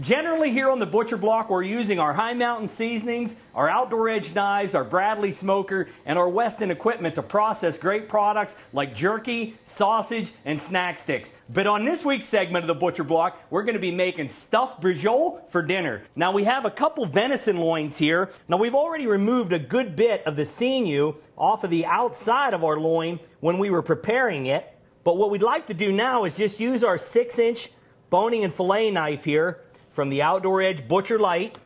Generally here on the Butcher Block, we're using our High Mountain seasonings, our Outdoor Edge knives, our Bradley smoker, and our Weston equipment to process great products like jerky, sausage, and snack sticks. But on this week's segment of the Butcher Block, we're going to be making stuffed brujol for dinner. Now we have a couple venison loins here. Now we've already removed a good bit of the sinew off of the outside of our loin when we were preparing it. But what we'd like to do now is just use our 6-inch boning and fillet knife here from the Outdoor Edge Butcher Light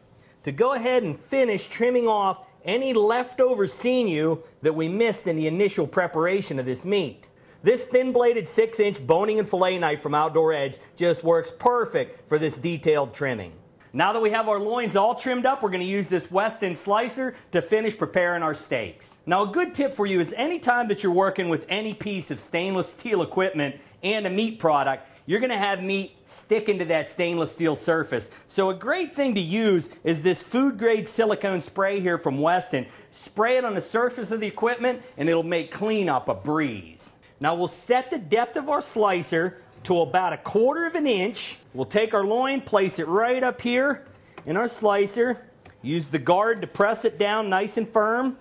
to go ahead and finish trimming off any leftover sinew that we missed in the initial preparation of this meat. This thin-bladed 6-inch boning and fillet knife from Outdoor Edge just works perfect for this detailed trimming. Now that we have our loins all trimmed up, we're going to use this Weston slicer to finish preparing our steaks. Now a good tip for you is anytime that you're working with any piece of stainless steel equipment and a meat product, you're going to have meat stick into that stainless steel surface. So a great thing to use is this food-grade silicone spray here from Weston. Spray it on the surface of the equipment and it'll make cleanup a breeze. Now we'll set the depth of our slicer to about 1/4 of an inch. We'll take our loin, place it right up here in our slicer. Use the guard to press it down nice and firm.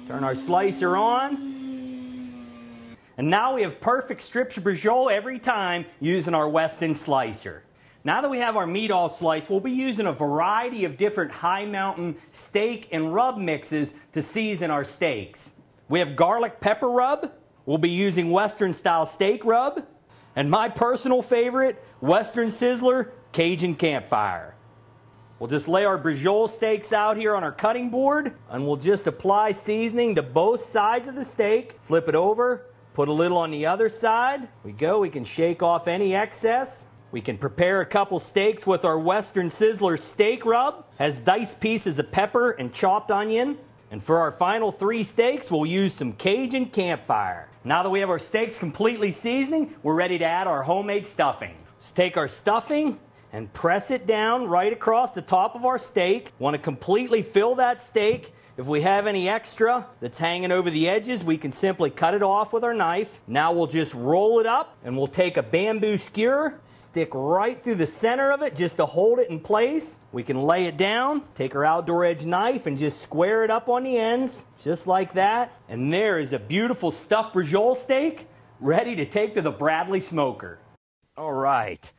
Turn our slicer on. And now we have perfect strips of brujol every time using our Weston slicer. Now that we have our meat all sliced, we'll be using a variety of different High Mountain steak and rub mixes to season our steaks. We have garlic pepper rub. We'll be using Western style steak rub. And my personal favorite, Western Sizzler Cajun Campfire. We'll just lay our brujol steaks out here on our cutting board, and we'll just apply seasoning to both sides of the steak. Flip it over. Put a little on the other side. We go. We can shake off any excess. We can prepare a couple steaks with our Western Sizzler steak rub. Has diced pieces of pepper and chopped onion. And for our final 3 steaks, we'll use some Cajun Campfire. Now that we have our steaks completely seasoning, we're ready to add our homemade stuffing. Let's take our stuffing and press it down right across the top of our steak. Want to completely fill that steak. If we have any extra that's hanging over the edges, we can simply cut it off with our knife. Now we'll just roll it up, and we'll take a bamboo skewer, stick right through the center of it just to hold it in place. We can lay it down, take our Outdoor Edge knife, and just square it up on the ends, just like that. And there is a beautiful stuffed brujol steak ready to take to the Bradley smoker. All right.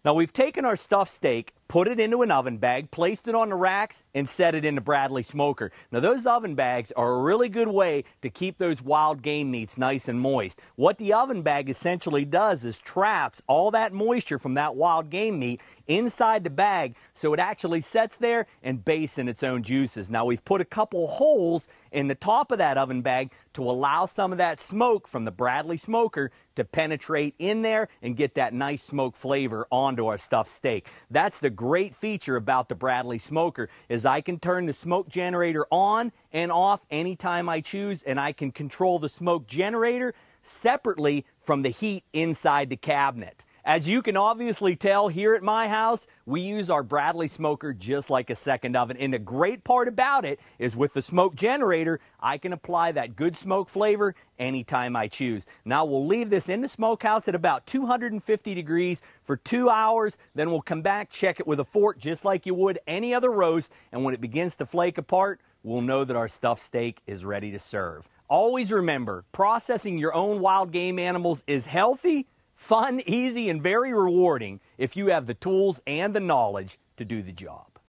Now we've taken our stuffed steak, put it into an oven bag, placed it on the racks, and set it in the Bradley smoker. Now those oven bags are a really good way to keep those wild game meats nice and moist. What the oven bag essentially does is traps all that moisture from that wild game meat inside the bag, so it actually sits there and bastes in its own juices. Now we've put a couple holes in the top of that oven bag to allow some of that smoke from the Bradley smoker to penetrate in there and get that nice smoke flavor onto our stuffed steak. That's the great feature about the Bradley smoker, is I can turn the smoke generator on and off anytime I choose, and I can control the smoke generator separately from the heat inside the cabinet. As you can obviously tell, here at my house, we use our Bradley smoker just like a second oven. And the great part about it is with the smoke generator, I can apply that good smoke flavor anytime I choose. Now we'll leave this in the smokehouse at about 250 degrees for 2 hours. Then we'll come back, check it with a fork just like you would any other roast. And when it begins to flake apart, we'll know that our stuffed steak is ready to serve. Always remember, processing your own wild game animals is healthy, fun, easy, and very rewarding if you have the tools and the knowledge to do the job.